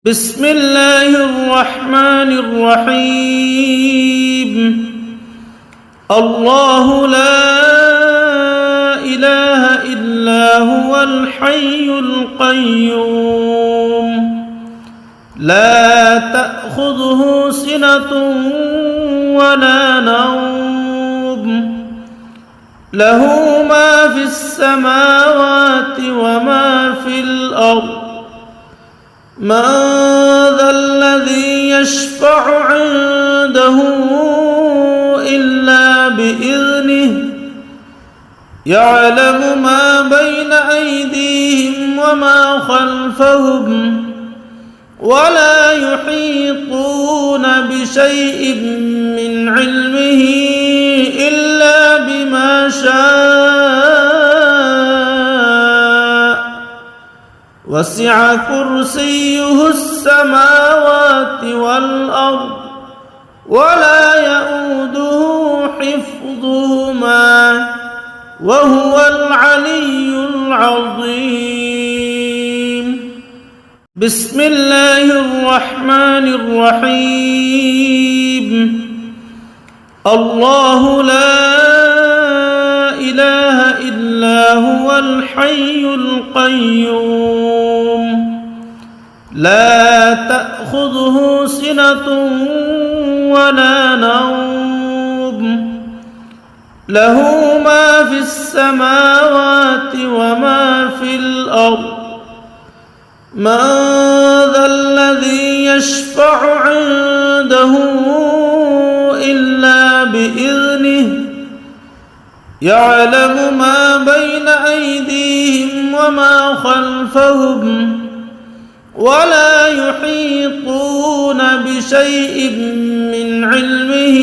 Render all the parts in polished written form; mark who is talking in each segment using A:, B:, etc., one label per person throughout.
A: بسم الله الرحمن الرحيم. الله لا إله إلا هو الحي القيوم لا تأخذه سنة ولا نوم له ما في السماوات وما في الأرض من ذا الذي يشفع عنده إلا بإذنه يعلم ما بين أيديهم وما خلفهم ولا يحيطون بشيء من علمه إلا بما شاء وسع كرسيه السماوات والأرض ولا يؤوده حفظهما وهو العلي العظيم. بسم الله الرحمن الرحيم. الله لا إله إلا هو الحي القيوم لا تأخذه سنة ولا نوم له ما في السماوات وما في الأرض من ذا الذي يشفع عنده إلا بإذنه يعلم ما بين أيديهم وما خلفهم ولا يحيطون بشيء من علمه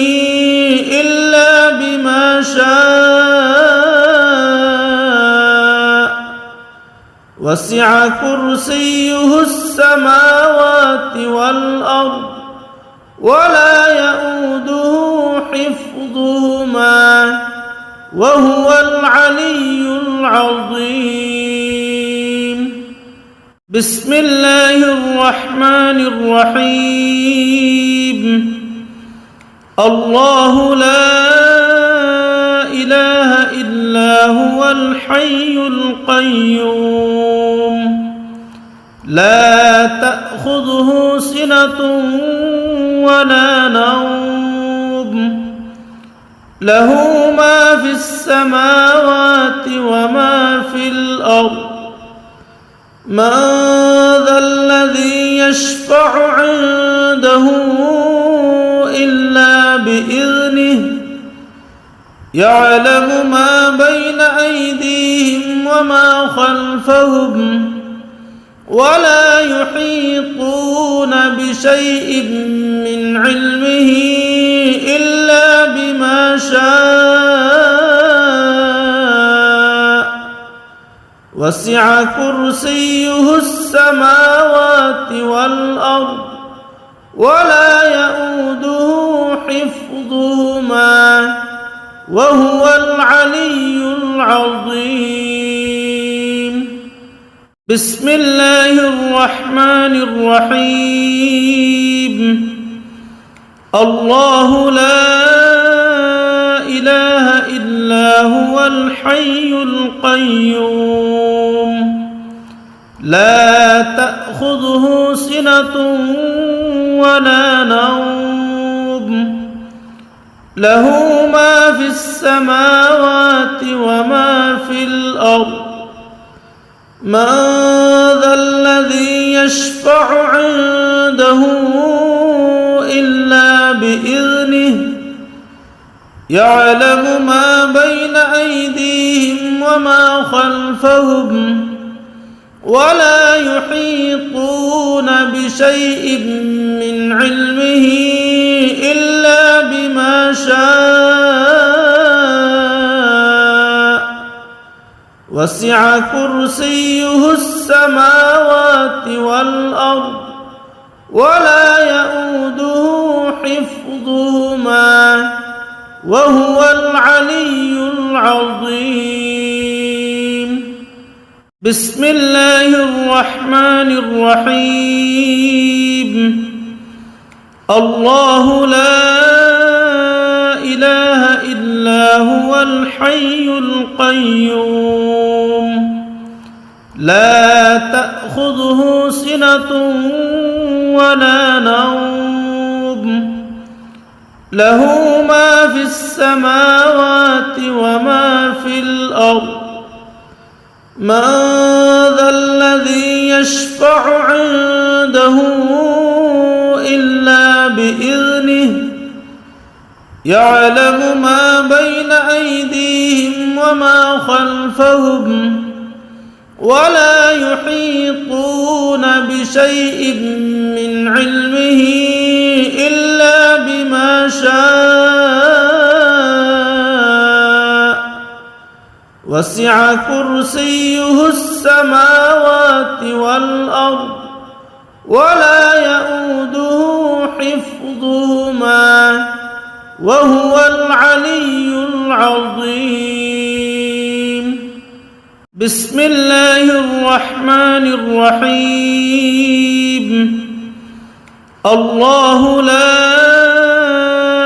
A: إلا بما شاء وسع كرسيه السماوات والأرض ولا يؤوده حفظهما وهو العلي العظيم. بسم الله الرحمن الرحيم. الله لا إله إلا هو الحي القيوم لا تأخذه سنة ولا نوم له ما في السماوات وما في الأرض من ذا الذي يشفع عنده إلا بإذنه يعلم ما بين أيديهم وما خلفهم ولا يحيطون بشيء من علمه إلا بما شاء وسع كرسيه السماوات والأرض ولا يؤوده حفظهما وهو العلي العظيم. بسم الله الرحمن الرحيم. الله لا إله إلا هو الحي القيوم لا تأخذه سنة ولا نوم له ما في السماوات وما في الأرض من ذا الذي يشفع عنده إلا بإذنه يعلم ما بين أيديهم وما خلفهم ولا يحيطون بشيء من علمه إلا بما شاء وسع كرسيه السماوات والأرض ولا يؤوده حفظهما وهو العلي العظيم. بسم الله الرحمن الرحيم. الله لا إله إلا هو الحي القيوم لا تأخذه سنة ولا نوم له ما في السماوات وما في الأرض من ذا الذي يشفع عنده إلا بإذنه يعلم ما بين أيديهم وما خلفهم ولا يحيطون بشيء من علمه إلا بما شاء وسع كرسيه السماوات والأرض ولا يؤوده حفظهما وهو العلي العظيم بسم الله الرحمن الرحيم الله لا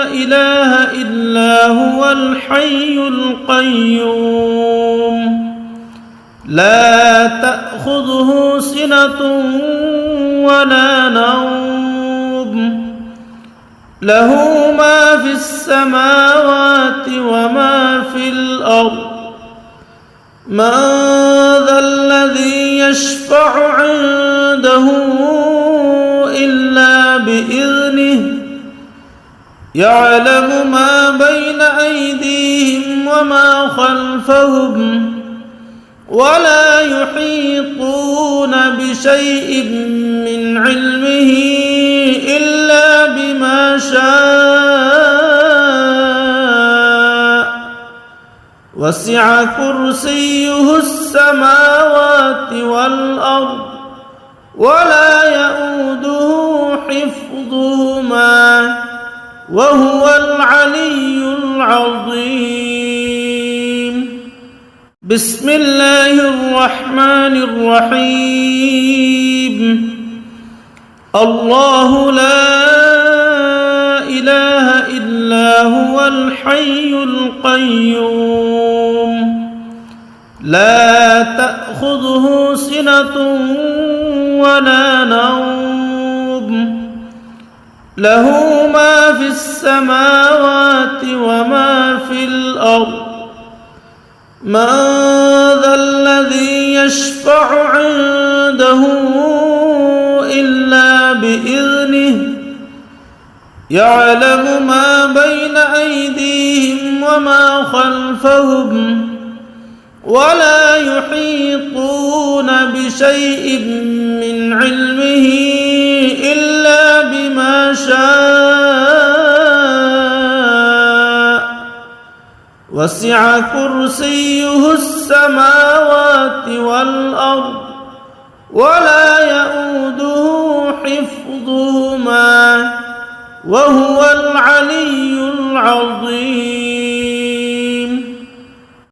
A: إله إلا هو الحي القيوم لا تأخذه سنة ولا نوم له ما في السماوات وما في الأرض من ذا الذي يشفع عنده إلا بإذنه يعلم ما بين أيديهم وما خلفهم ولا يحيطون بشيء من علمه إلا بما شاء وسع كرسيه السماوات والأرض ولا يؤوده حفظهما وهو العلي العظيم بسم الله الرحمن الرحيم الله لا إله إلا هو الحي القيوم لا تأخذه سنة ولا نوم له ما في السماوات وما في الأرض من ذا الذي يشفع عنده إلا بإذنه يعلم ما بين أيديهم وما خلفهم ولا يحيطون بشيء من علمه إلا بما شاء وسع كرسيه السماوات والأرض ولا يؤوده حفظهما وهو العلي العظيم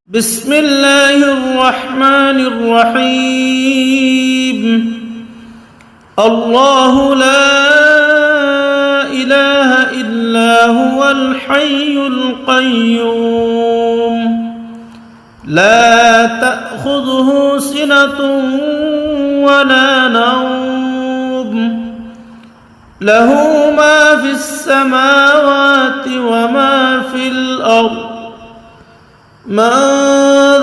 A: بسم الله الرحمن الرحيم الله لا إله إلا هو الحي القيوم لا تأخذه سنة ولا نوم له ما في السماوات وما في الأرض من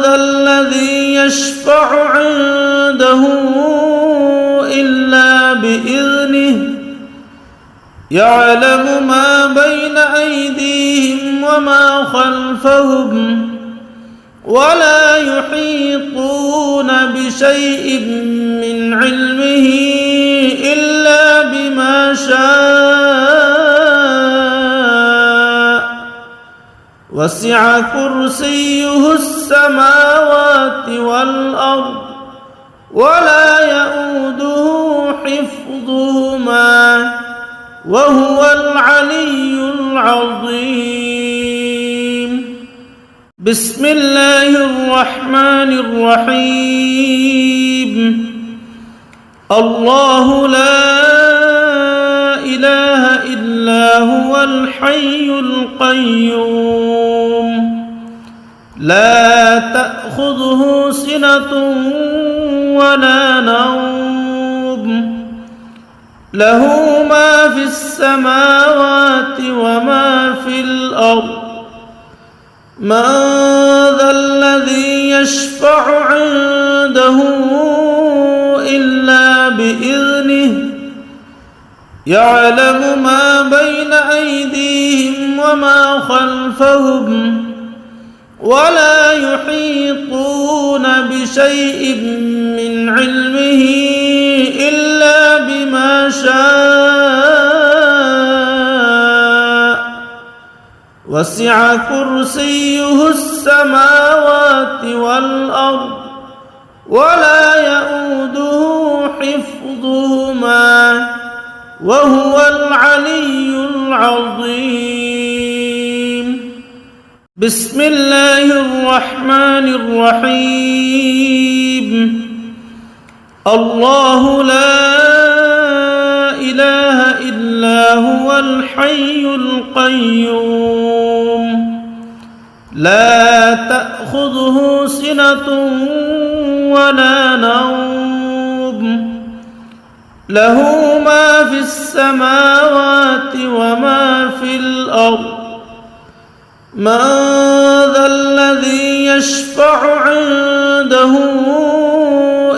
A: ذا الذي يشفع عنده إلا بإذنه يعلم ما بين أيديهم وما خلفهم ولا يحيطون بشيء من علمه إلا بما شاء وسع كرسيه السماوات والأرض ولا يؤوده حفظهما وهو العلي العظيم بسم الله الرحمن الرحيم الله لا إله إلا الحي القيوم لا تأخذه سنة ولا نوم له ما في السماوات وما في الأرض من ذا الذي يشفع عنده إلا بإذنه يعلم ما بين أيديهم وما خلفهم ولا يحيطون بشيء من علمه إلا بما شاء وسع كرسيه السماوات والأرض ولا يؤوده حفظهما وهو العلي العظيم بسم الله الرحمن الرحيم الله لا إله إلا هو الحي القيوم لا تأخذه سنة ولا نوم له ما في السماوات وما في الأرض من ذا الذي يشفع عنده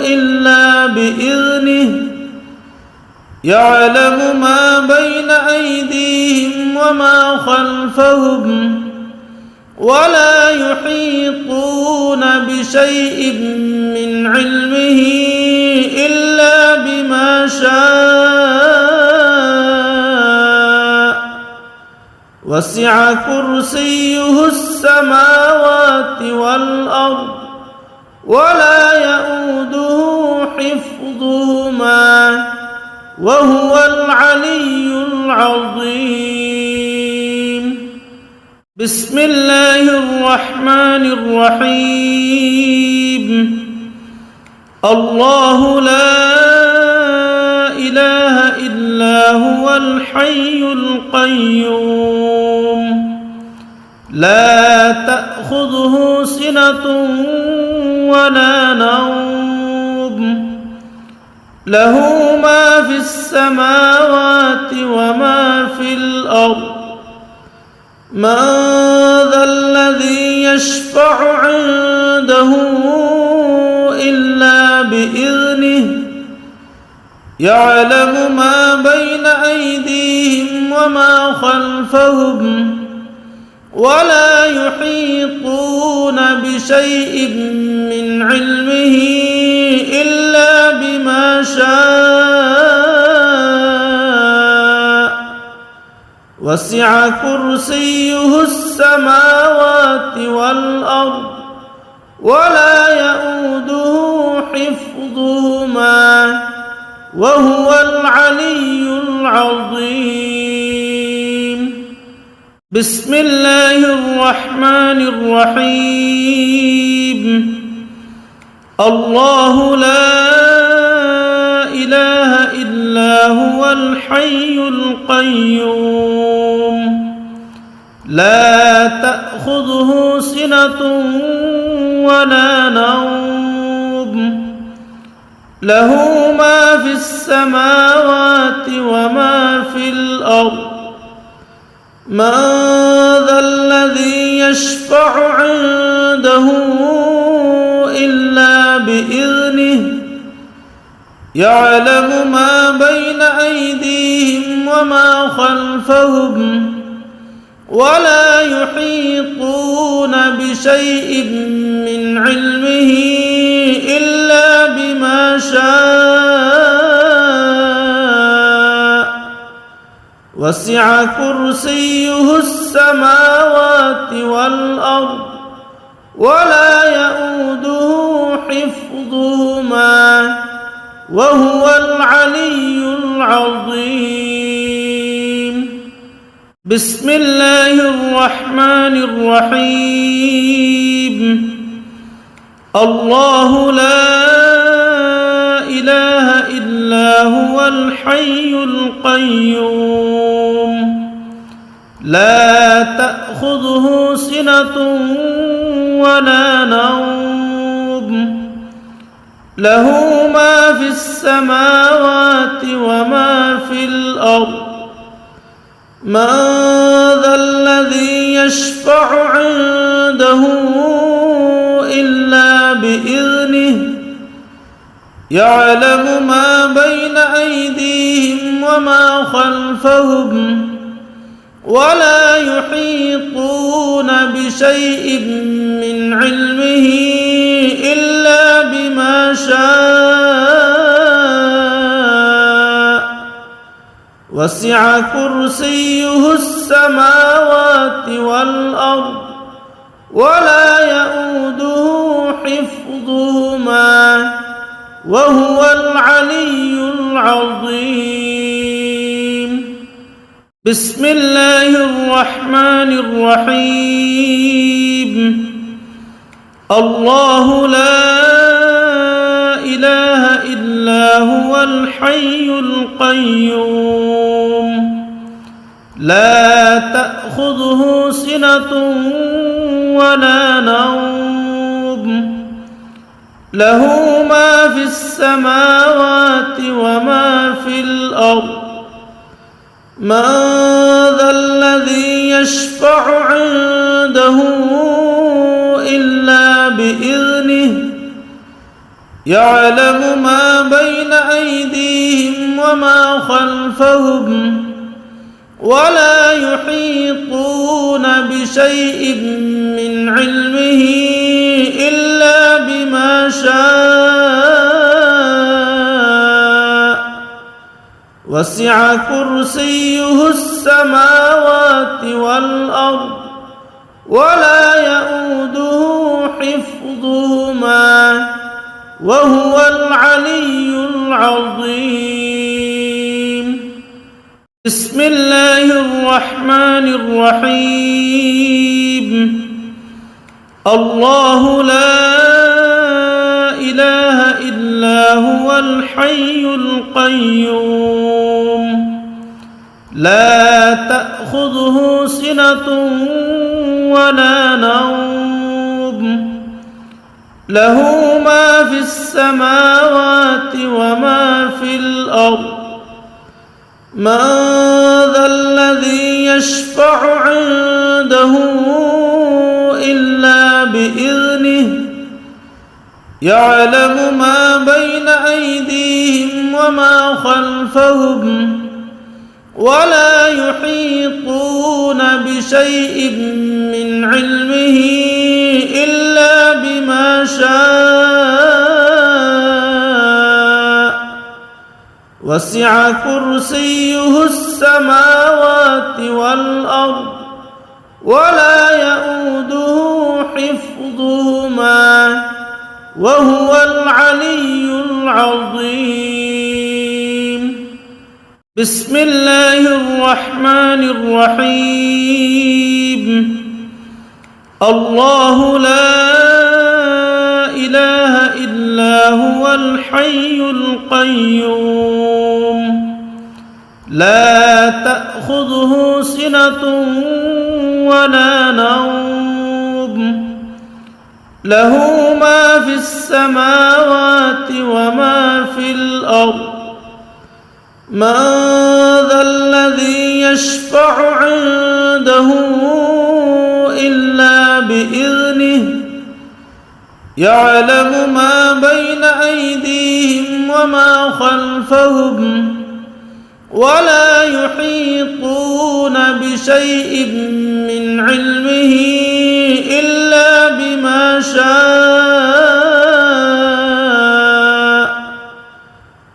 A: إلا بإذنه يعلم ما بين أيديهم وما خلفهم ولا يحيطون بشيء من علمه إلا بما شاء وسع كرسيه السماوات والأرض ولا يؤوده حفظهما وهو العلي العظيم بسم الله الرحمن الرحيم الله لا إله إلا هو الحي القيوم لا تأخذه سنة ولا نوم له ما في السماوات وما في الأرض من ذا الذي يشفع عنده إلا بإذنه يعلم ما بين أيديهم وما خلفهم ولا يحيطون بشيء من علمه إلا بما شاء وسع كرسيه السماوات والأرض ولا يؤوده حفظهما وهو العلي العظيم بسم الله الرحمن الرحيم الله لا إله إلا هو الحي القيوم لا تأخذه سنة ولا نوم له ما في السماوات وما في الأرض من ذا الذي يشفع عنده إلا بإذنه يعلم ما بين أيديهم وما خلفهم ولا يحيطون بشيء من علمه إلا بما شاء وسع كرسيه السماوات والأرض ولا يؤوده حفظهما وهو العلي العظيم بسم الله الرحمن الرحيم الله لا إله إلا هو الحي القيوم لا تأخذه سنة ولا نوم له ما في السماوات وما في الأرض من ذا الذي يشفع عنده إلا بإذنه يعلم ما بين أيديهم وما خلفهم ولا يحيطون بشيء من علمه إلا بما شاء وسع كرسيه السماوات والأرض ولا يؤوده حفظهما وهو العلي العظيم. بسم الله الرحمن الرحيم. الله لا إله إلا هو الحي القيوم لا تأخذه سنة ولا نوم له ما في السماوات وما في الأرض من ذا الذي يشفع عنده إلا بإذنه يعلم ما بين أيديهم وما خلفهم ولا يحيطون بشيء من علمه إلا بما شاء وسع كرسيه السماوات والأرض ولا يؤوده حفظهما وهو العلي العظيم. بسم الله الرحمن الرحيم. الله لا إله إلا هو الحي القيوم لا تأخذه سنة ولا نوم له ما في السماوات وما في الأرض من ذا الذي يشفع عنده إلا بإذنه يعلم ما بين أيديهم وما خلفهم ولا يحيطون بشيء من علمه إلا بما شاء وسع كرسيه السماوات والأرض ولا يؤوده حفظهما وهو العلي العظيم. بسم الله الرحمن الرحيم. الله لا إله إلا هو الحي القيوم لا تأخذه سنة ولا نوم له ما في السماوات وما في الأرض من ذا الذي يشفع عنده إلا بإذنه يعلم ما بين أيديهم وما خلفهم ولا يحيطون بشيء من علمه إلا بما شاء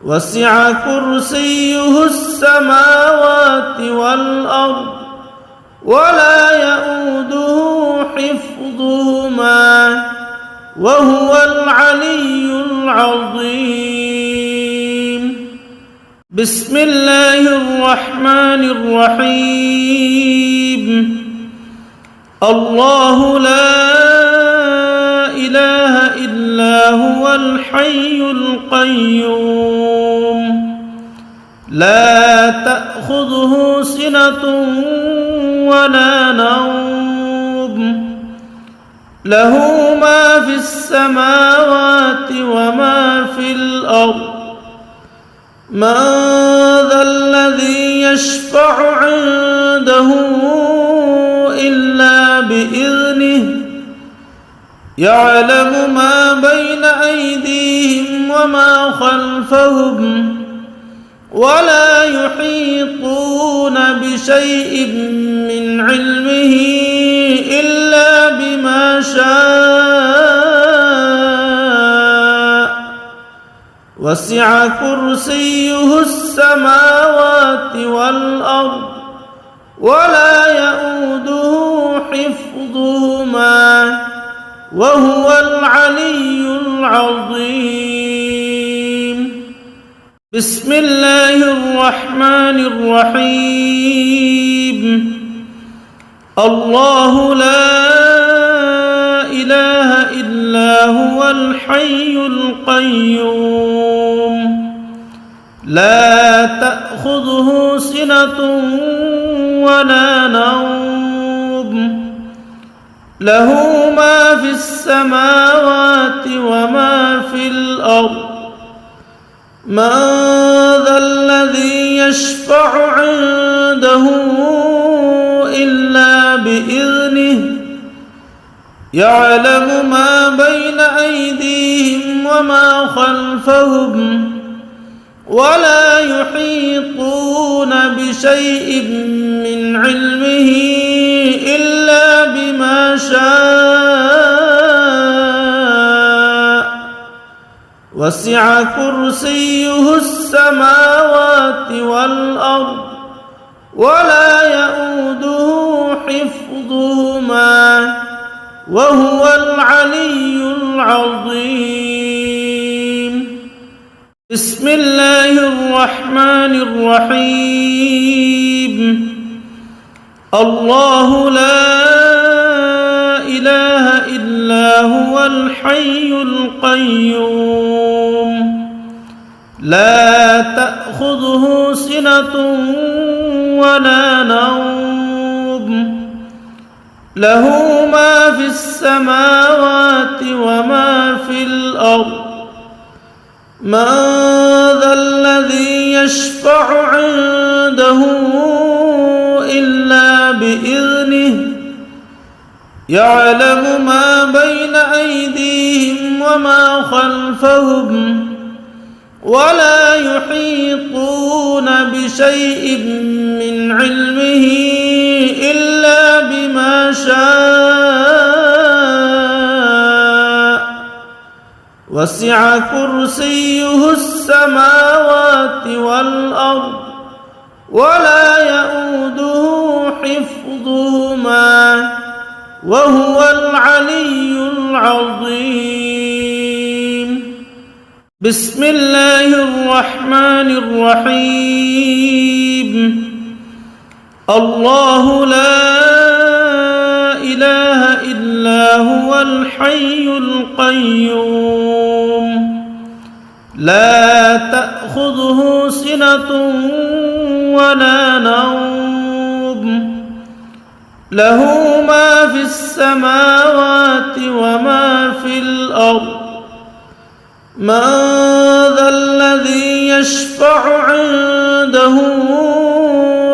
A: وسع كرسيه السماوات والأرض ولا يؤوده حفظهما وهو العلي العظيم. بسم الله الرحمن الرحيم. الله لا إله إلا هو الحي القيوم لا تأخذه سنة ولا نوم له ما في السماوات وما في الأرض من ذا الذي يشفع عنده إلا بإذنه يعلم ما بين أيديهم وما خلفهم ولا يحيطون بشيء من علمه إلا بما شاء وسع كرسيه السماوات والأرض ولا يؤوده حفظهما وهو العلي العظيم. بسم الله الرحمن الرحيم. الله لا إله إلا هو الحي القيوم لا تأخذه سنة ولا نوم له ما في السماوات وما في الأرض من ذا الذي يشفع عنده إلا بإذنه يعلم ما بين أيديهم وما خلفهم ولا يحيطون بشيء من علمه إلا بما شاء وسع كرسيه السماوات والأرض ولا يؤوده حفظهما وهو العلي العظيم. بسم الله الرحمن الرحيم. الله لا إله إلا هو الحي القيوم لا تأخذه سنة ولا نوم له ما في السماوات وما في الأرض من ذا الذي يشفع عنده إلا بإذنه يعلم ما بين أيديهم وما خلفهم ولا يحيطون بشيء من علمه إلا بما شاء وسع كرسيه السماوات والأرض ولا يؤوده حفظهما وهو العلي العظيم. بسم الله الرحمن الرحيم. الله لا إله إلا هو الحي القيوم لا تأخذه سنة ولا نوم له ما في السماوات وما في الأرض من ذا الذي يشفع عنده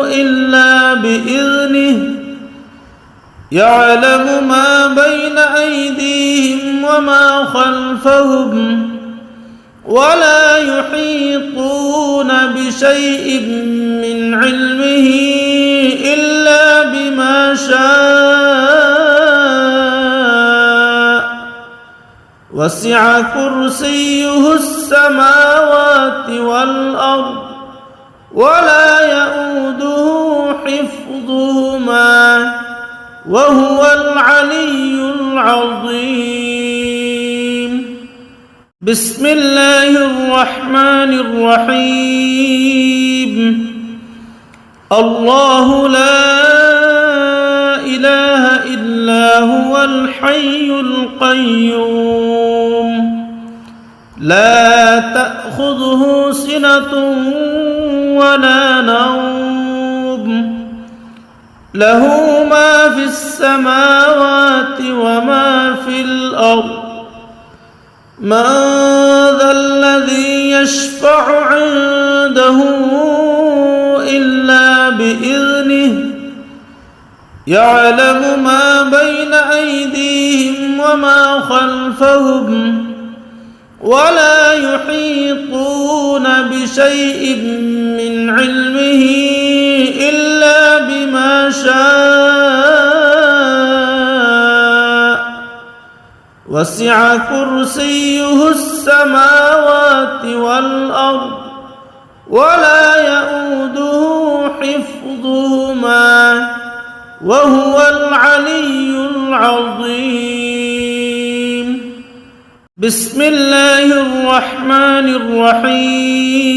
A: إلا بإذنه يعلم ما بين أيديهم وما خلفهم ولا يحيطون بشيء من علمه إلا بما شاء وسع كرسيه السماوات والأرض ولا يؤوده حفظهما وهو العلي العظيم. بسم الله الرحمن الرحيم. الله لا إله إلا هو الحي القيوم لا تأخذه سنة ولا نوم له ما في السماوات وما في الأرض من ذا الذي يشفع عنده إلا بإذنه يعلم ما بين أيديهم وما خلفهم ولا يحيطون بشيء من علمه إلا بما شاء وسع كرسيه السماوات والأرض ولا يؤوده حفظهما وهو العلي العظيم بسم الله الرحمن الرحيم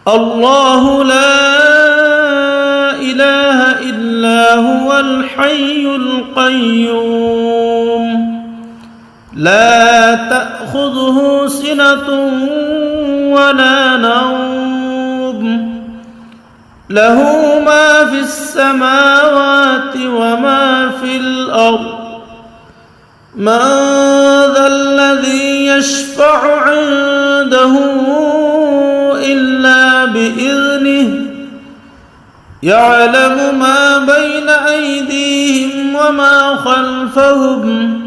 A: الله لا إله إلا هو الحي القيوم لا تأخذه سنة ولا نوم له ما في السماوات وما في الأرض من ذا الذي يشفع عنده إلا بإذنه يعلم ما بين أيديهم وما خلفهم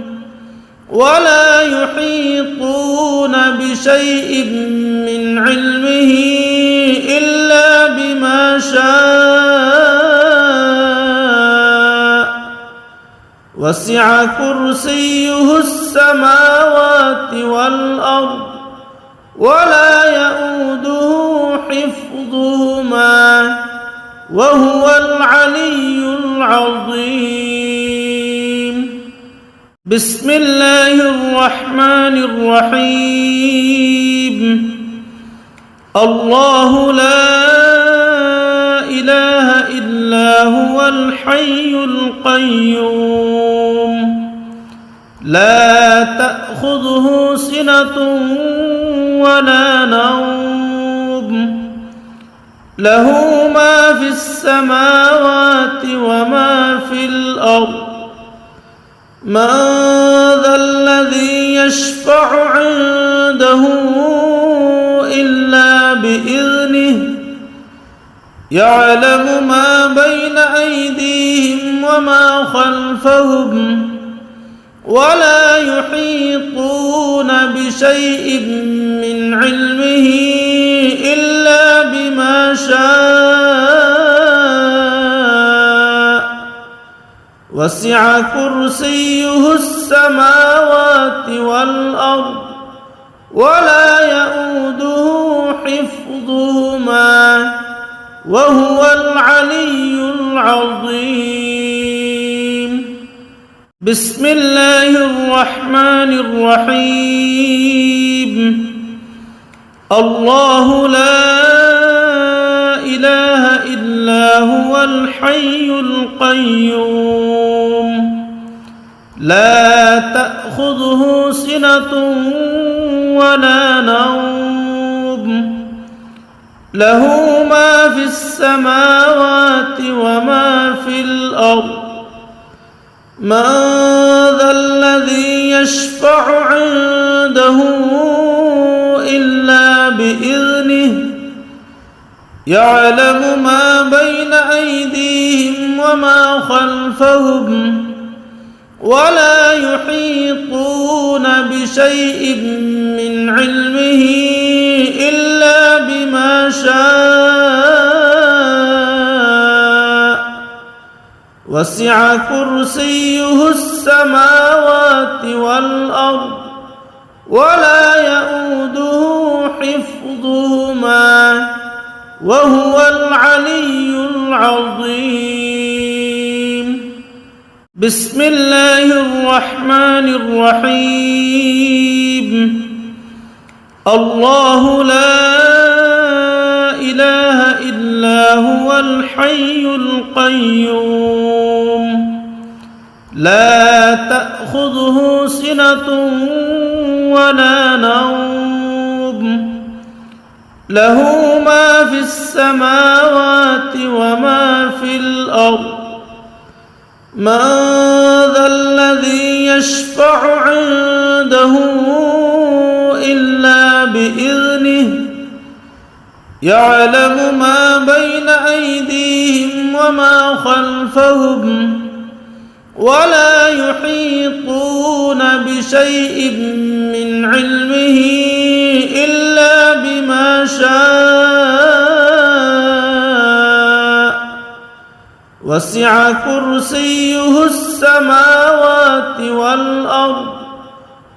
A: ولا يحيطون بشيء من علمه إلا بما شاء وسع كرسيه السماوات والأرض ولا يؤوده حفظهما وهو العلي العظيم بسم الله الرحمن الرحيم الله لا إله إلا هو الحي القيوم لا تأخذه سنة ولا نوم له ما في السماوات وما في الأرض من ذا الذي يشفع عنده إلا بإذنه يعلم ما بين أيديهم وما خلفهم ولا يحيطون بشيء من علمه إلا بما شاء وسع كرسيه السماوات والأرض ولا يؤوده حفظهما وهو العلي العظيم بسم الله الرحمن الرحيم الله لا إله إلا هو الحي القيوم لا تأخذه سنة ولا نوم له ما في السماوات وما في الأرض من ذا الذي يشفع عنده إلا بإذنه يعلم ما بين أيديهم وما خلفهم ولا يحيطون بشيء من علمه إلا بما شاء وسع كرسيه السماوات والأرض ولا يؤوده حفظهما وهو العلي العظيم بسم الله الرحمن الرحيم الله لا إله إلا هو الحي القيوم لا تأخذه سنة ولا نوم له ما في السماوات وما في الأرض من ذا الذي يشفع عنده إلا بإذنه يعلم ما بين أيديهم وما خلفهم ولا يحيطون بشيء من علمه إلا بما شاء وسع كرسيه السماوات والأرض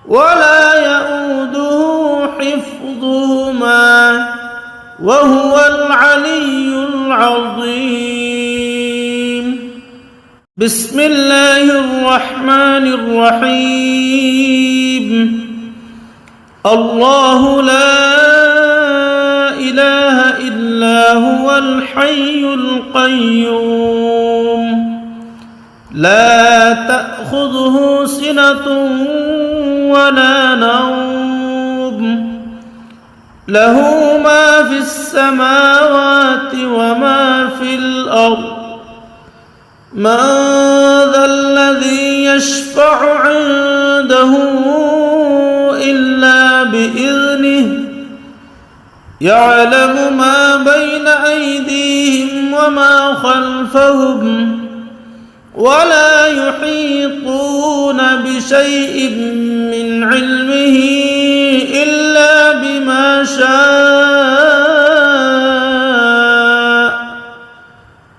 A: ولا يؤوده حفظهما وهو العلي العظيم بسم الله الرحمن الرحيم الله لا إله إلا هو الحي القيوم لا تأخذه سنة ولا نوم له ما في السماوات وما في الأرض من ذا الذي يشفع عنده إلا بإذنه يعلم ما بين أيديهم وما خلفهم ولا يحيطون بشيء من علمه إلا بما شاء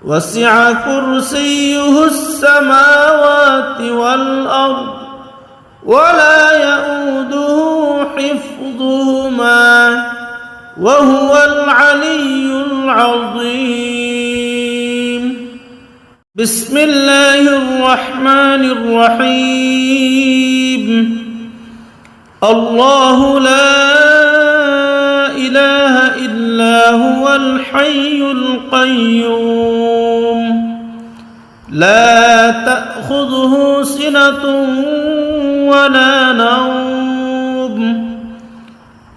A: وسع كرسيه السماوات والأرض ولا يؤوده حفظهما وهو العلي العظيم بسم الله الرحمن الرحيم الله لا إله إلا هو الحي القيوم لا تأخذه سنة ولا نوم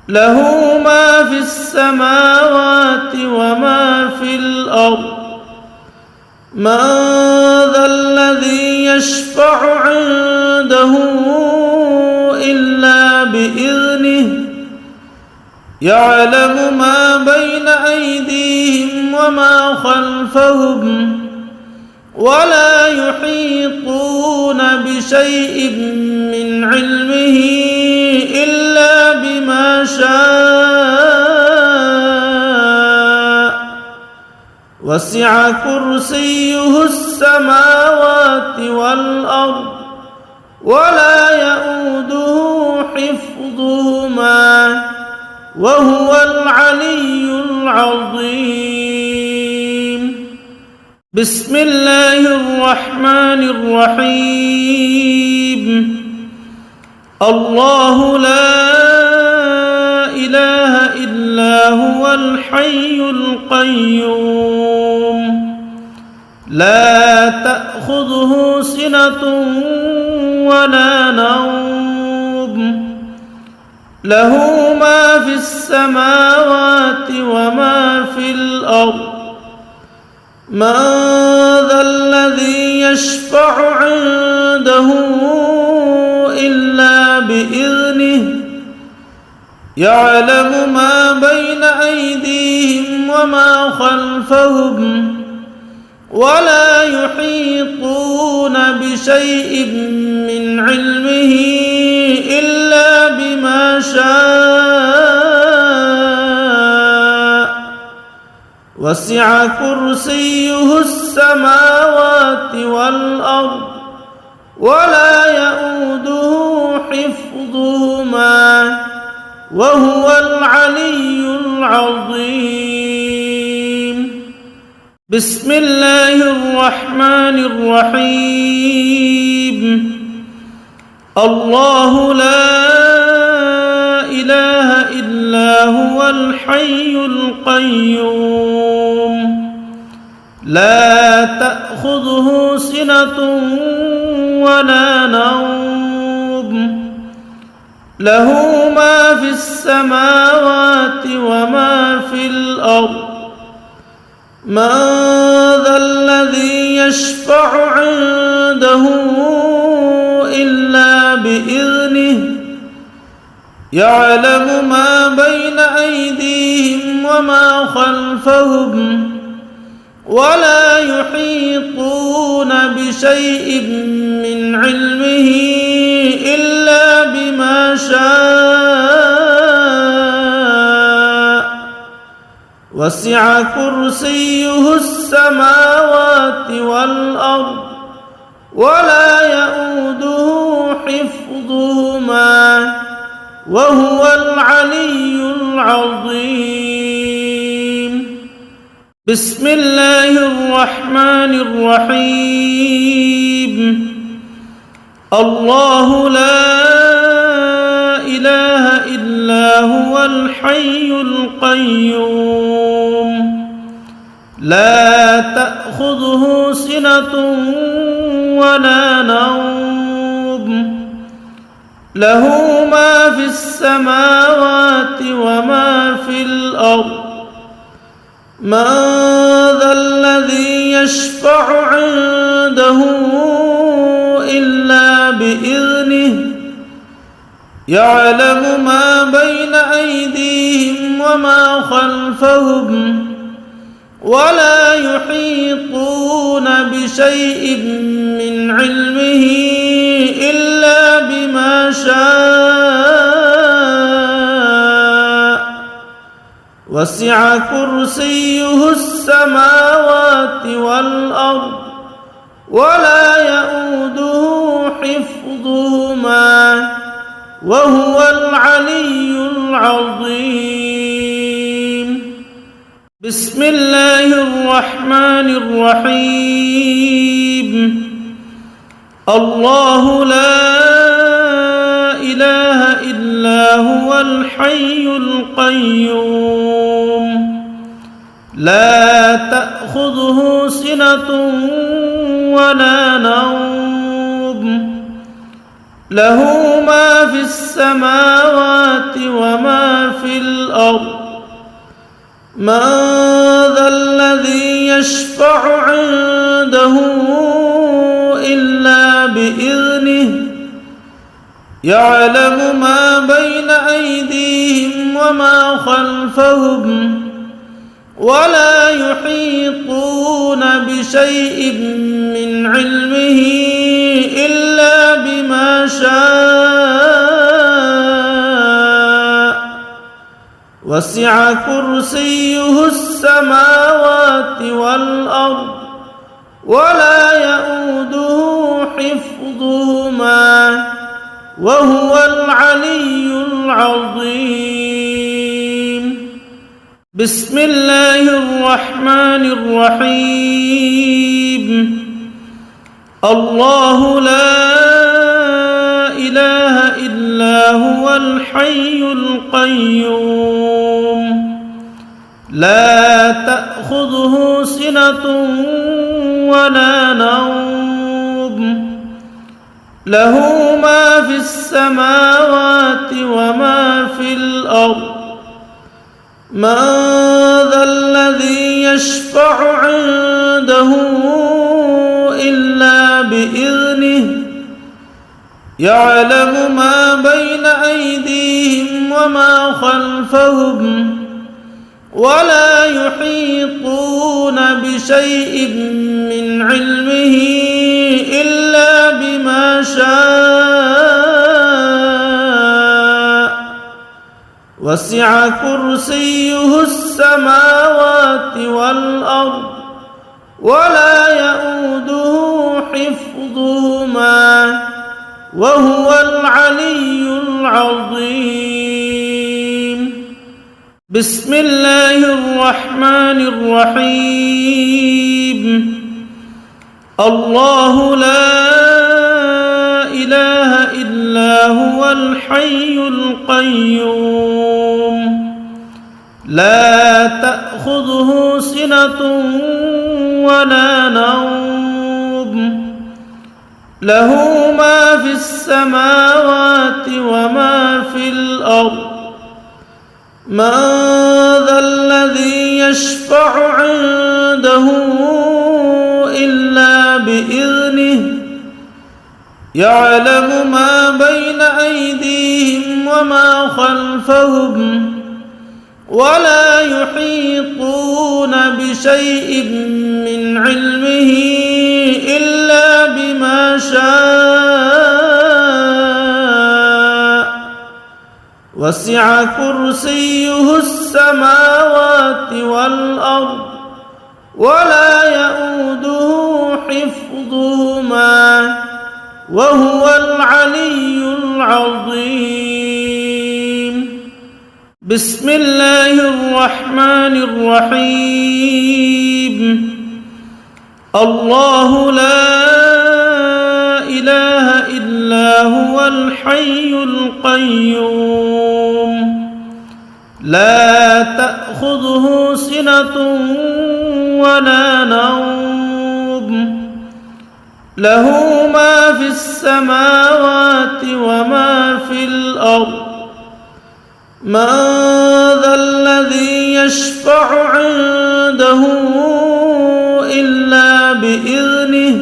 A: له ما في السماوات وما في الأرض من ذا الذي يشفع عنده إلا بإذنه يعلم ما بين أيديهم وما خلفهم ولا يحيطون بشيء من علمه إلا بما شاء وسع كرسيه السماوات والأرض ولا يؤوده حفظهما وهو العلي العظيم بسم الله الرحمن الرحيم الله لا إله إلا هو الحي القيوم لا تأخذه سنة ولا نوم له ما في السماوات وما في الأرض من ذا الذي يشفع عنده إلا بإذنه يعلم ما بين أيديهم وما خلفهم ولا يحيطون بشيء من علمه إلا بما شاء وسع كرسيه السماوات والأرض ولا يؤوده حفظهما وهو العلي العظيم بسم الله الرحمن الرحيم الله لا إله إلا هو الحي القيوم لا تأخذه سنة ولا نوم له ما في السماوات وما في الأرض من ذا الذي يشفع عنده إلا بإذنه يعلم ما بين أيديهم وما خلفهم ولا يحيطون بشيء من علمه إلا بما شاء وسع كرسيه السماوات والأرض ولا يؤوده حفظهما وهو العلي العظيم بسم الله الرحمن الرحيم الله لا إله إلا هو الحي القيوم لا تأخذه سنة ولا نوم له ما في السماوات وما في الأرض من ذا الذي يشفع عنده إلا بإذنه يعلم ما بين أيديهم وما خلفهم ولا يحيطون بشيء من علمه إلا بما شاء وسع كرسيه السماوات والأرض ولا يؤوده حفظهما وهو العلي العظيم بسم الله الرحمن الرحيم الله لا إله إلا هو الحي القيوم لا تأخذه سنة ولا نوم له ما في السماوات وما في الأرض من ذا الذي يشفع عنده إلا بإذنه يعلم ما بين أيديهم وما خلفهم ولا يحيطون بشيء من علمه إلا بما شاء وسع كرسيه السماوات والأرض ولا يؤوده حفظهما وهو العلي العظيم بسم الله الرحمن الرحيم الله لا إله إلا هو الحي القيوم لا تأخذه سنة ولا نوم له ما في السماوات وما في الأرض من ذا الذي يشفع عنده إلا بإذنه يعلم ما بين أيديهم وما خلفهم ولا يحيطون بشيء من علمه إلا بما شاء وسع كرسيه السماوات والأرض ولا يؤوده حفظهما وهو العلي العظيم بسم الله الرحمن الرحيم الله لا إله إلا هو الحي القيوم لا تأخذه سنة ولا نوم له ما في السماوات وما في الأرض من ذا الذي يشفع عنده إلا بإذنه يعلم ما بين أيديهم وما خلفهم ولا يحيطون بشيء من علمه إلا بما شاء وسع كرسيه السماوات والأرض ولا يؤوده حفظهما وهو العلي العظيم. بسم الله الرحمن الرحيم. الله لا إله إلا هو الحي القيوم لا تأخذه سنة ولا نوم له ما في السماوات وما في الأرض من ذا الذي يشفع عنده إلا بإذنه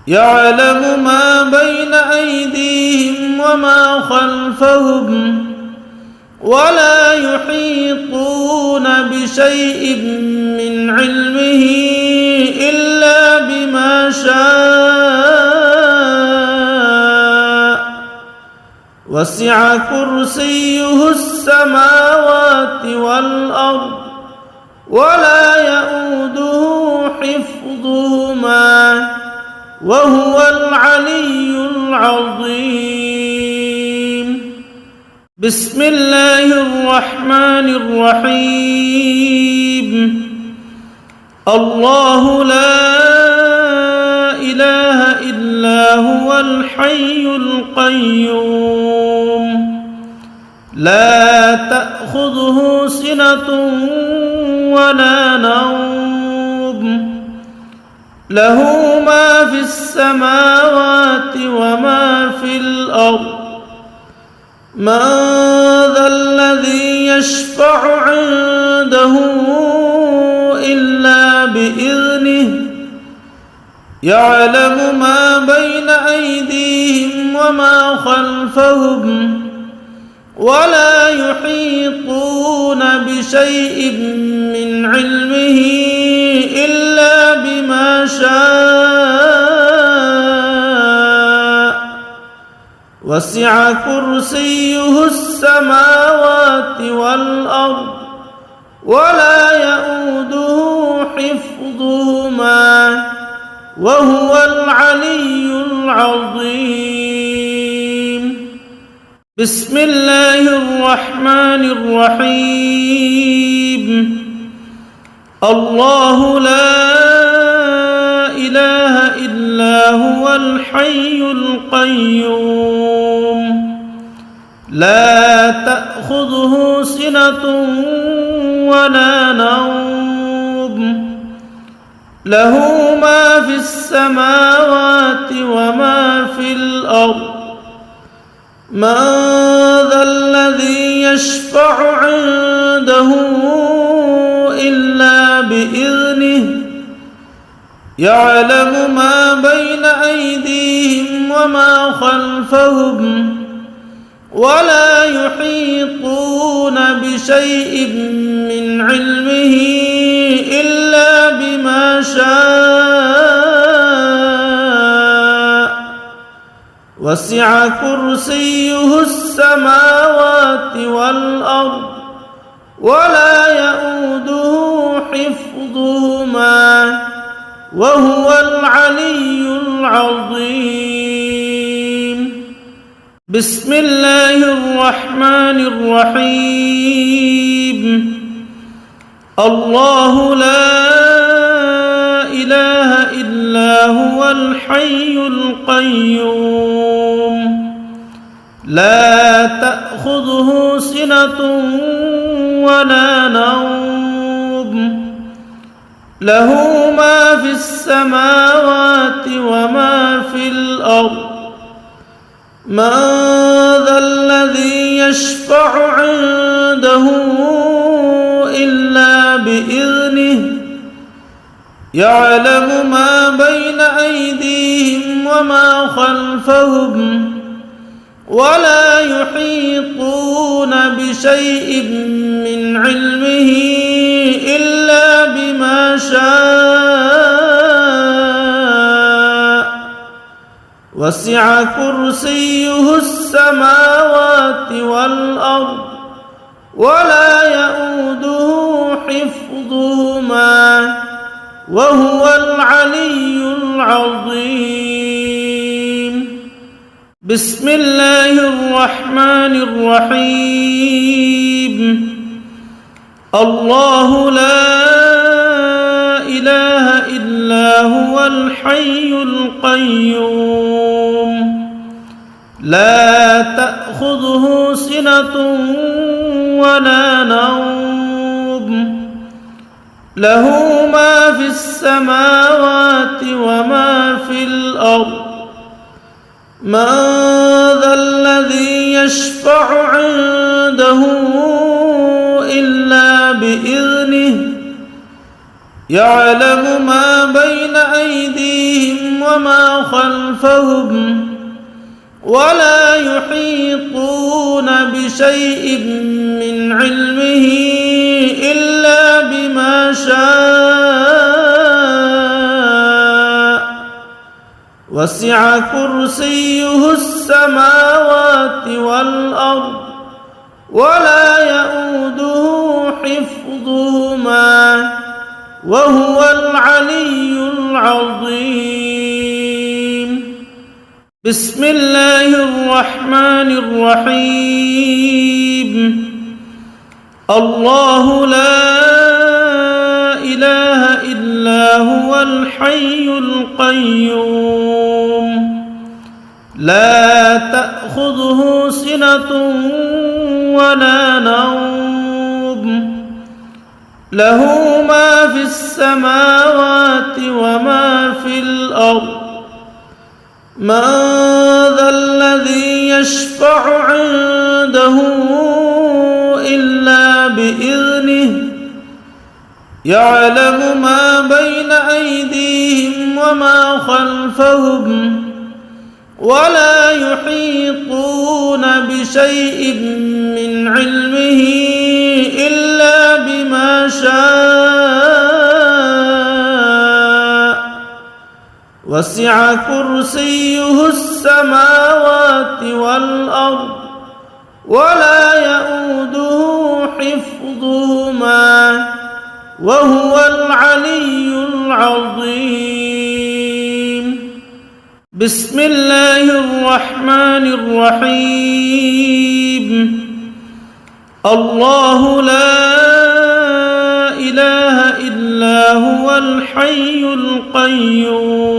A: يعلم ما بين أيديهم وما خلفهم ولا يحيطون بشيء من علمه إلا بما شاء وسع كرسيه السماوات والأرض ولا يؤوده حفظهما وهو العلي العظيم. بسم الله الرحمن الرحيم. الله لا إله إلا هو الحي القيوم لا تأخذه سنة ولا نوم له ما في السماوات وما في الأرض من ذا الذي يشفع عنده إلا بإذنه يعلم ما بين أيديهم وما خلفهم ولا يحيطون بشيء من علمه إلا بما شاء وسع كرسيه السماوات والأرض ولا يؤوده حفظهما وهو العلي العظيم. بسم الله الرحمن الرحيم. الله لا إله إلا هو الحي القيوم لا تأخذه سنة ولا نوم له ما في السماوات وما في الأرض من ذا الذي يشفع عنده إلا بإذنه يعلم ما بين أيديهم وما خلفهم ولا يحيطون بشيء من علمه إلا بما شاء وسع كرسيه السماوات والأرض ولا يؤوده حفظهما وهو العلي العظيم. بسم الله الرحمن الرحيم. الله لا إله إلا هو الحي القيوم لا تأخذه سنة ولا نوم له ما في السماوات وما في الأرض من ذا الذي يشفع عنده إلا يعلم ما بين أيديهم وما خلفهم ولا يحيطون بشيء من علمه إلا بما شاء وسع كرسيه السماوات والأرض ولا يؤوده حفظهما وهو العلي العظيم بسم الله الرحمن الرحيم الله لا إله إلا هو الحي القيوم لا تأخذه سنة ولا نوم له ما في السماوات وما في الأرض من ذا الذي يشفع عنده إلا بإذنه يعلم ما بين أيديهم وما خلفهم ولا يحيطون بشيء من علمه إلا بما شاء وسع كرسيه السماوات والأرض ولا يؤوده حفظهما وهو العلي العظيم بسم الله الرحمن الرحيم الله لا إله إلا هو الحي القيوم لا تأخذه سنة ولا نوم له ما في السماوات وما في الأرض من ذا الذي يشفع عنده إلا بإذنه يعلم ما بين أيديهم وما خلفهم ولا يحيطون بشيء من علمه إلا بما شاء وسع كرسيه السماوات والأرض ولا يؤوده حفظهما وهو العلي العظيم بسم الله الرحمن الرحيم الله لا إله إلا هو الحي القيوم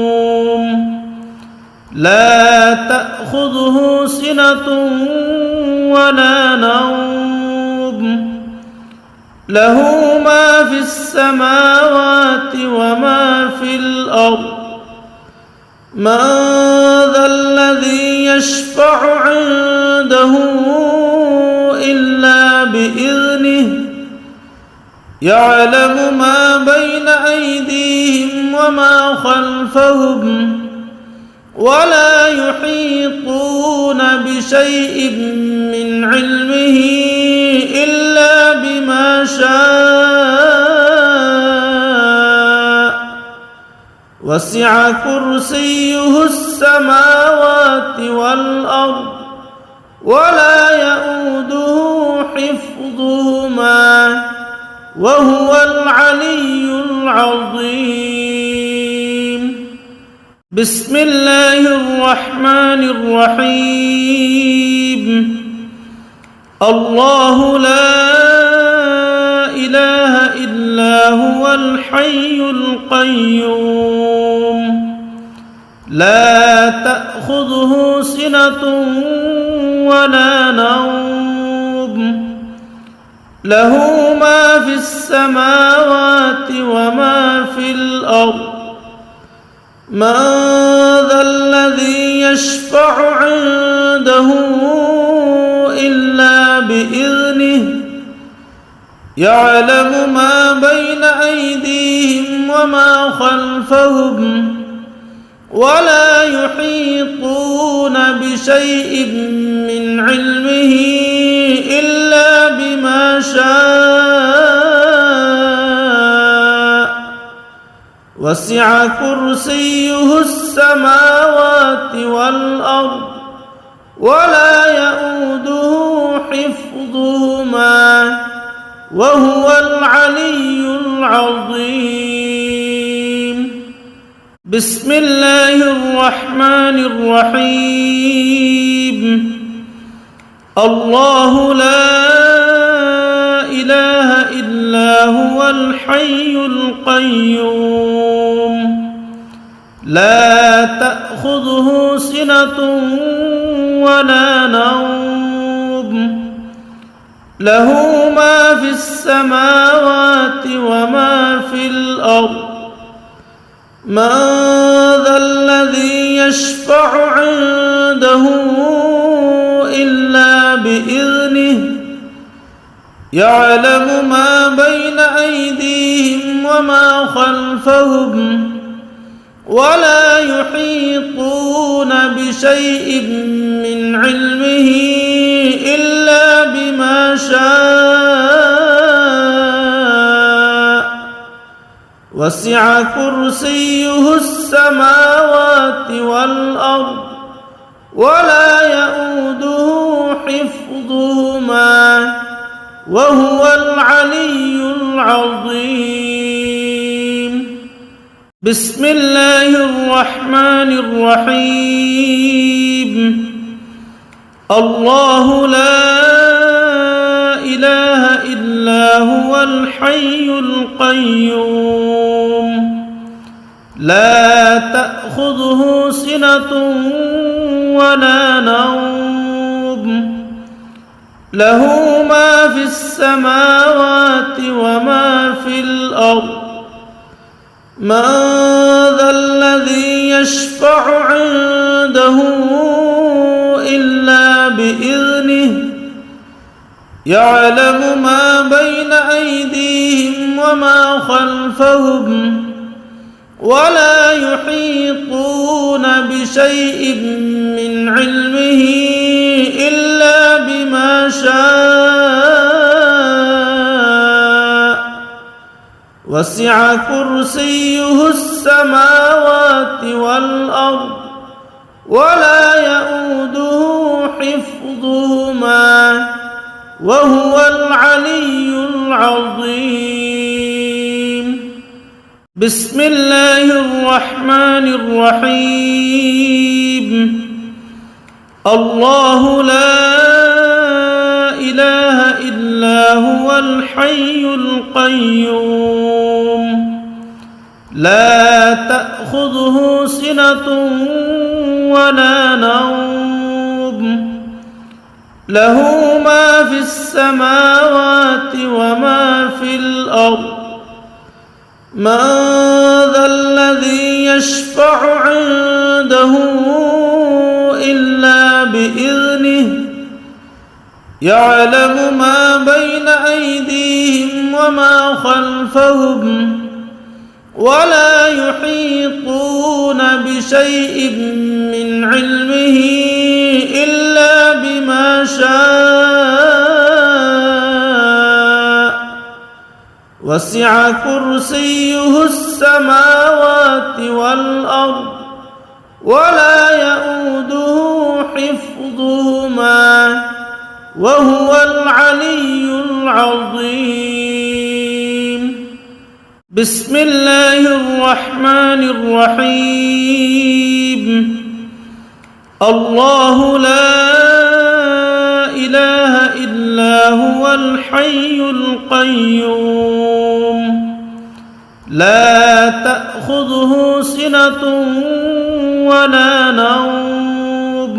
A: لا تأخذه سنة ولا نوم له ما في السماوات وما في الأرض من ذا الذي يشفع عنده إلا بإذنه يعلم ما بين أيديهم وما خلفهم ولا يحيطون بشيء من علمه إلا بما شاء وسع كرسيه السماوات والأرض ولا يؤوده حفظهما وهو العلي العظيم بسم الله الرحمن الرحيم الله لا إله إلا هو الحي القيوم لا تأخذه سنة ولا نوم له ما في السماوات وما في الأرض من ذا الذي يشفع عنده إلا بإذنه يعلم ما بين أيديهم وما خلفهم ولا يحيطون بشيء من علمه إلا بما شاء وسع كرسيه السماوات والأرض ولا يئوده حفظهما وهو العلي العظيم. بسم الله الرحمن الرحيم. الله لا إله إلا هو الحي القيوم لا تأخذه سنة ولا نوم له ما في السماوات وما في الأرض من ذا الذي يشفع عنده إلا بإذنه يعلم ما بين أيديهم وما خلفهم ولا يحيطون بشيء من علمه إلا بما شاء وسع كرسيه السماوات والأرض ولا يئوده حفظهما وهو العلي العظيم. بسم الله الرحمن الرحيم. الله لا إله إلا هو الحي القيوم لا تأخذه سنة ولا نوم له ما في السماوات وما في الأرض من ذا الذي يشفع عنده إلا بإذنه يعلم ما بين أيديهم وما خلفهم ولا يحيطون بشيء من علمه إلا بما شاء وسع كرسيه السماوات والأرض ولا يئوده حفظهما وهو العلي العظيم. بسم الله الرحمن الرحيم. الله لا إله إلا هو الحي القيوم لا تأخذه سنة ولا نوم له ما في السماوات وما في الأرض من ذا الذي يشفع عنده إلا بإذنه يعلم ما بين أيديهم وما خلفهم ولا يحيطون بشيء من علمه إلا بما شاء وسع كرسيه السماوات والأرض ولا يئوده حفظهما وهو العلي العظيم. بسم الله الرحمن الرحيم. الله لا إله إلا هو الحي القيوم لا تأخذه سنة ولا نوم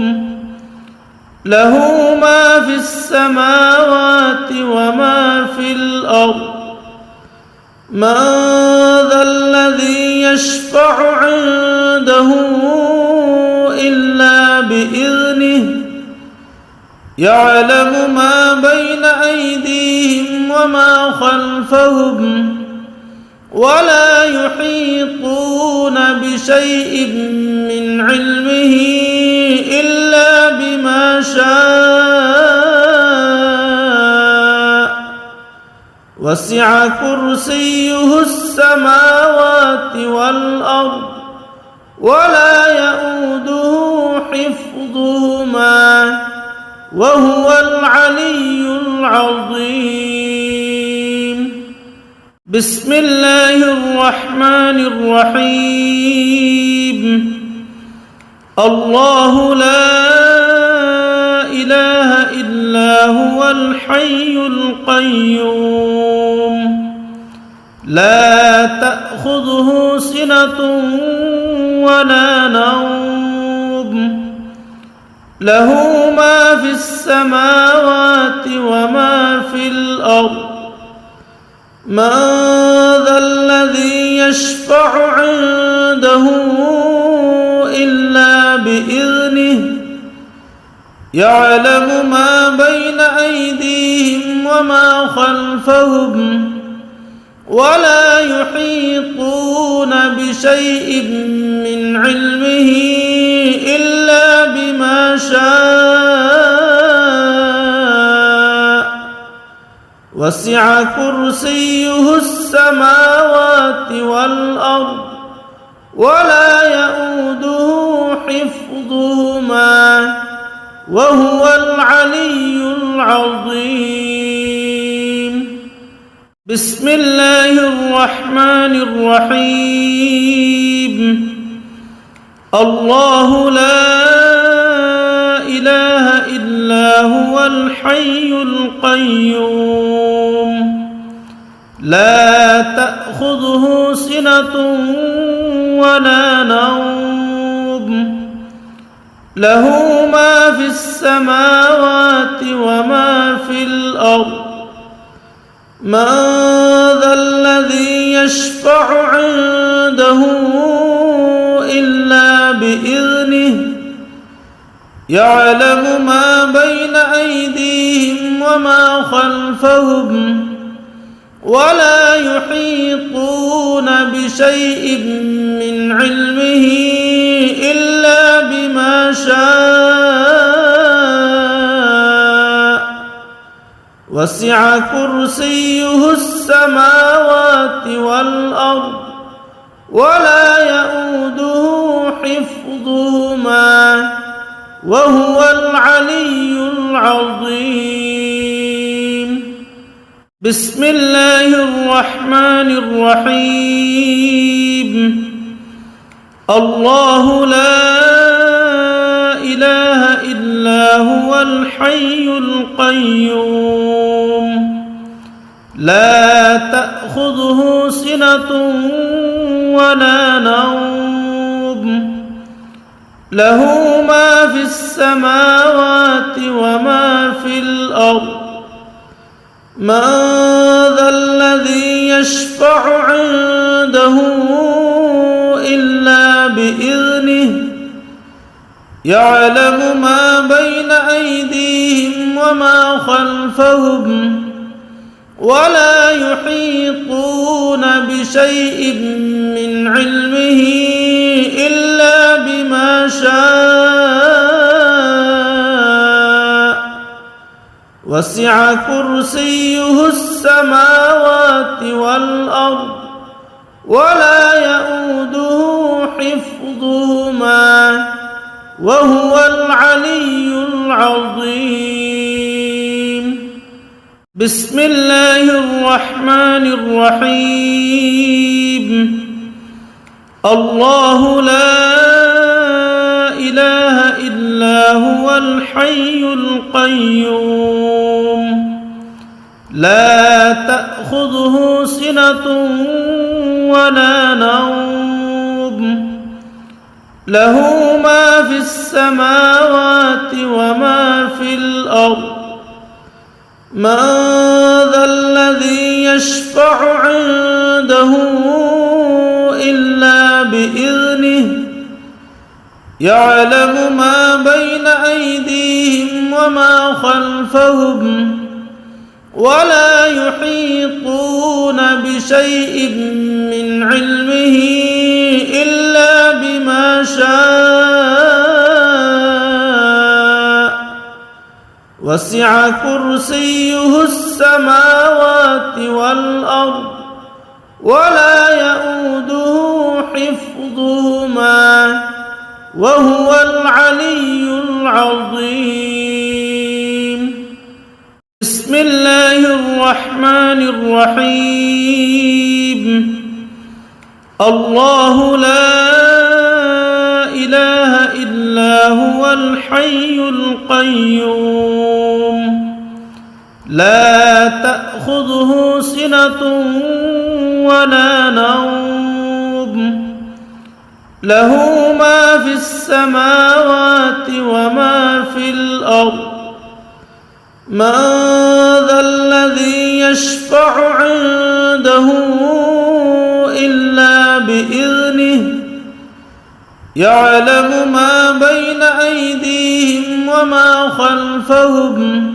A: له ما في السماوات وما في الأرض من ذا الذي يشفع عنده إلا بإذنه يعلم ما بين أيديهم وما خلفهم ولا يحيطون بشيء من علمه إلا بما شاء وسع كرسيه السماوات والأرض ولا يئوده حفظهما وهو العلي العظيم. بسم الله الرحمن الرحيم. الله لا إله إلا هو الحي القيوم لا تأخذه سنة ولا نوم له ما في السماوات وما في الأرض من ذا الذي يشفع عنده إلا بإذنه يعلم ما بين أيديهم وما خلفهم ولا يحيطون بشيء من علمه إلا بما شاء وسع كرسيه السماوات والأرض ولا يئوده حفظهما وهو العلي العظيم. بسم الله الرحمن الرحيم. الله لا إله إلا هو الحي القيوم لا تأخذه سنة ولا نوم له ما في السماوات وما في الأرض من ذا الذي يشفع عنده إلا بإذنه يعلم ما بين أيديهم وما خلفهم ولا يحيطون بشيء من علمه إلا بما شاء وسع كرسيه السماوات والأرض ولا يئوده حفظهما وهو العلي العظيم. بسم الله الرحمن الرحيم. الله لا إله إلا هو الحي القيوم لا تأخذه سنة ولا نوم له ما في السماوات وما في الأرض من ذا الذي يشفع عنده إلا بإذنه يعلم ما بين أيديهم وما خلفهم ولا يحيطون بشيء من علمه إلا بما شاء وسع كرسيه السماوات والأرض ولا يئوده حفظهما وهو العلي العظيم. بسم الله الرحمن الرحيم. الله لا إله إلا هو الحي القيوم لا تأخذه سنة ولا نوم له ما في السماوات وما في الأرض من ذا الذي يشفع عنده إلا بإذنه يعلم ما بين أيديهم وما خلفهم ولا يحيطون بشيء علمه إلا بما شاء وسع كرسيه السماوات والأرض ولا يئوده حفظهما وهو العلي العظيم. بسم الله الرحمن الرحيم. الله لا إله إلا هو الحي القيوم لا تأخذه سنة ولا نوم له ما في السماوات وما في الأرض من ذا الذي يشفع عنده إلا بإذنه يعلم ما بين أيديهم وما خلفهم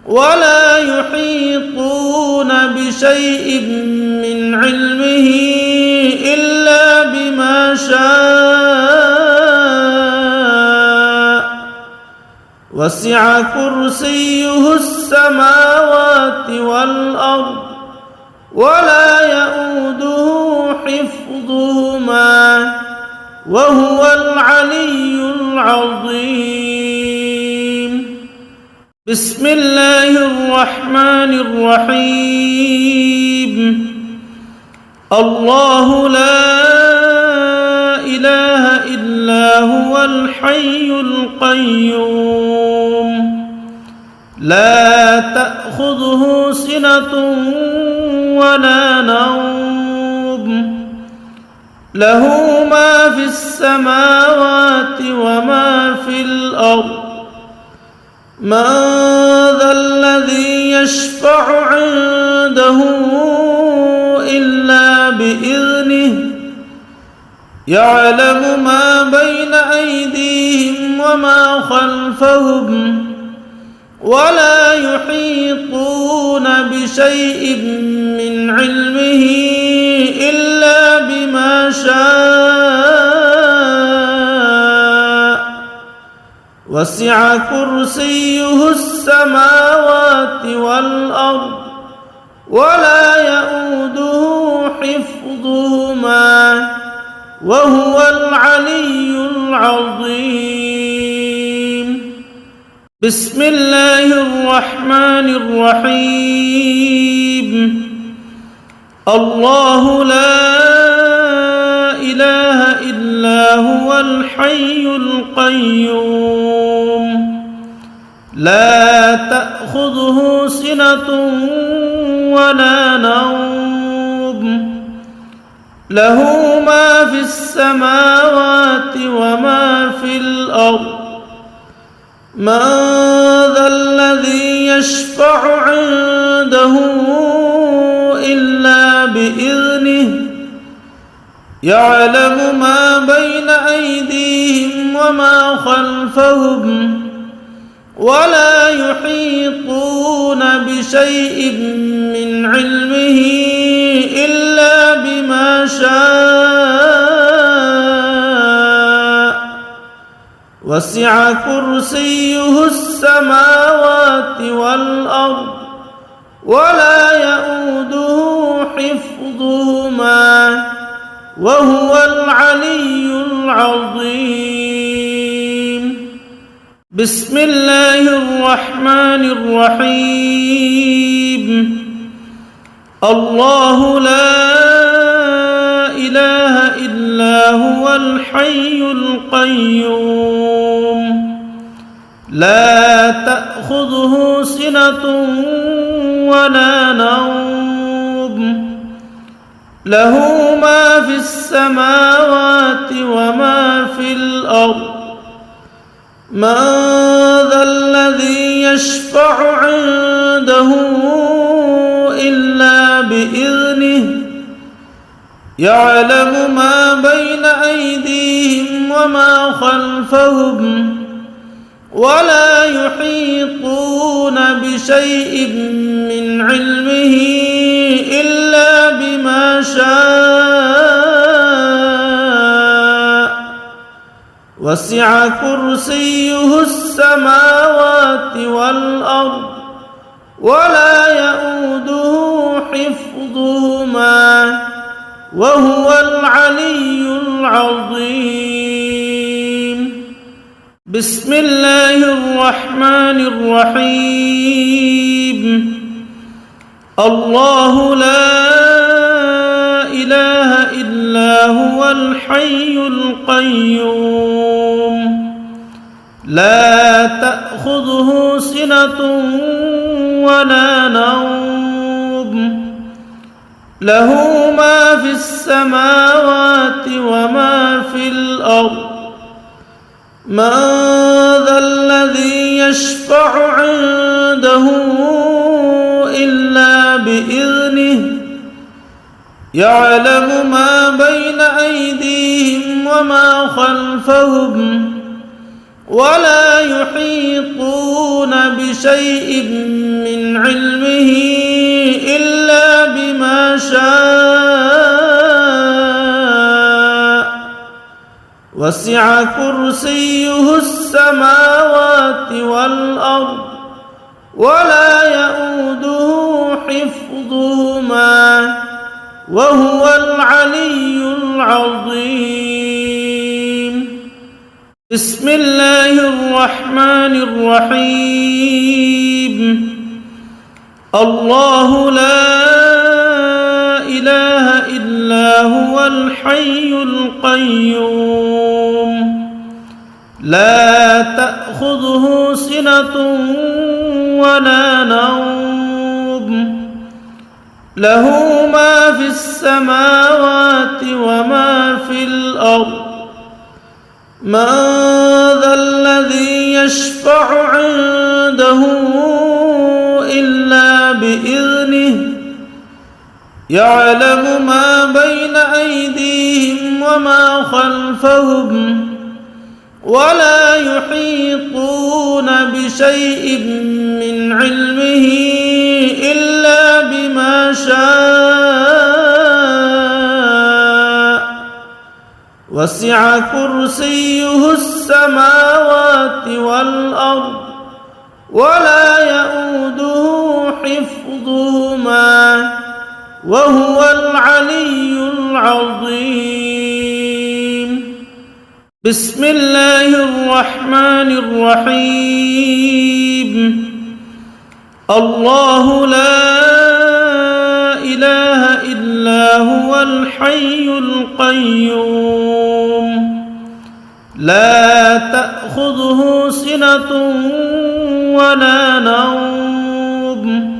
A: ولا يحيطون بشيء من علمه إلا بما شاء وسع كرسيه السماوات والأرض ولا يئوده حفظهما وهو العلي العظيم. بسم الله الرحمن الرحيم. الله لا إله إلا هو الحي القيوم لا تأخذه سنة ولا نوم له ما في السماوات وما في الأرض من ذا الذي يشفع عنده إلا بإذنه يعلم ما بين أيديهم وما خلفهم ولا يحيطون بشيء من علمه إلا بما شاء وسع كرسيه السماوات والأرض ولا يئوده حفظهما وهو العلي العظيم. بسم الله الرحمن الرحيم. الله لا إله إلا هو الحي القيوم لا تأخذه سنة ولا نوم له ما في السماوات وما في الأرض من ذا الذي يشفع عنده إلا بإذنه يعلم ما بين أيديهم وما خلفهم ولا يحيطون بشيء من علمه إلا بما شاء وسع كرسيه السماوات والأرض ولا يئوده حفظهما وهو العلي العظيم. بسم الله الرحمن الرحيم. الله لا إله إلا هو الحي القيوم لا تأخذه سنة ولا نوم له ما في السماوات وما في الأرض من ذا الذي يشفع عنده إلا بإذنه يعلم ما بين أيديهم وما خلفهم ولا يحيطون بشيء من علمه إلا بما شاء وسع كرسيه السماوات والأرض ولا يئوده حفظهما وهو العلي العظيم. بسم الله الرحمن الرحيم. الله لا إله إلا هو الحي القيوم لا تأخذه سنة ولا نوم له ما في السماوات وما في الأرض من ذا الذي يشفع عنده إلا بإذنه يعلم ما بين أيديهم وما خلفهم ولا يحيطون بشيء من علمه إلا بما شاء وسع كرسيه السماوات والأرض ولا يئوده حفظهما وهو العلي العظيم. بسم الله الرحمن الرحيم. الله لا إله إلا هو الحي القيوم لا تأخذه سنة ولا نوم له ما في السماوات وما في الأرض من ذا الذي يشفع عنده إلا بإذنه يعلم ما بين أيديهم وما خلفهم ولا يحيطون بشيء من علمه إلا بما شاء وسع كرسيه السماوات والأرض ولا يئوده حفظهما وهو العلي العظيم. بسم الله الرحمن الرحيم. الله لا إله إلا هو الحي القيوم لا تأخذه سنة ولا نوم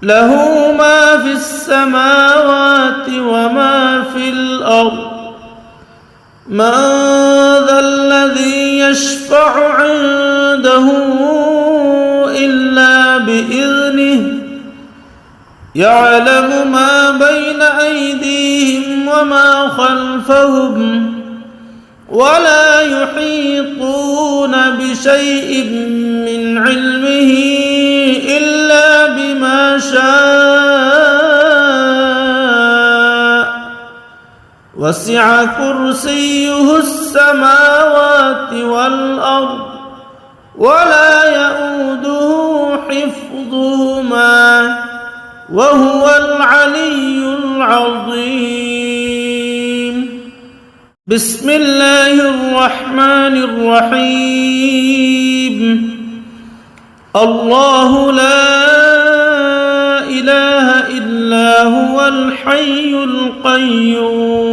A: له ما في السماوات وما في الأرض من ذا الذي يشفع عنده إلا بإذنه يعلم ما بين أيديهم وما خلفهم ولا يحيطون بشيء من علمه إلا بما شاء وسع كرسيه السماوات والأرض ولا يئوده حفظهما وهو العلي العظيم. بسم الله الرحمن الرحيم. الله لا إله إلا هو الحي القيوم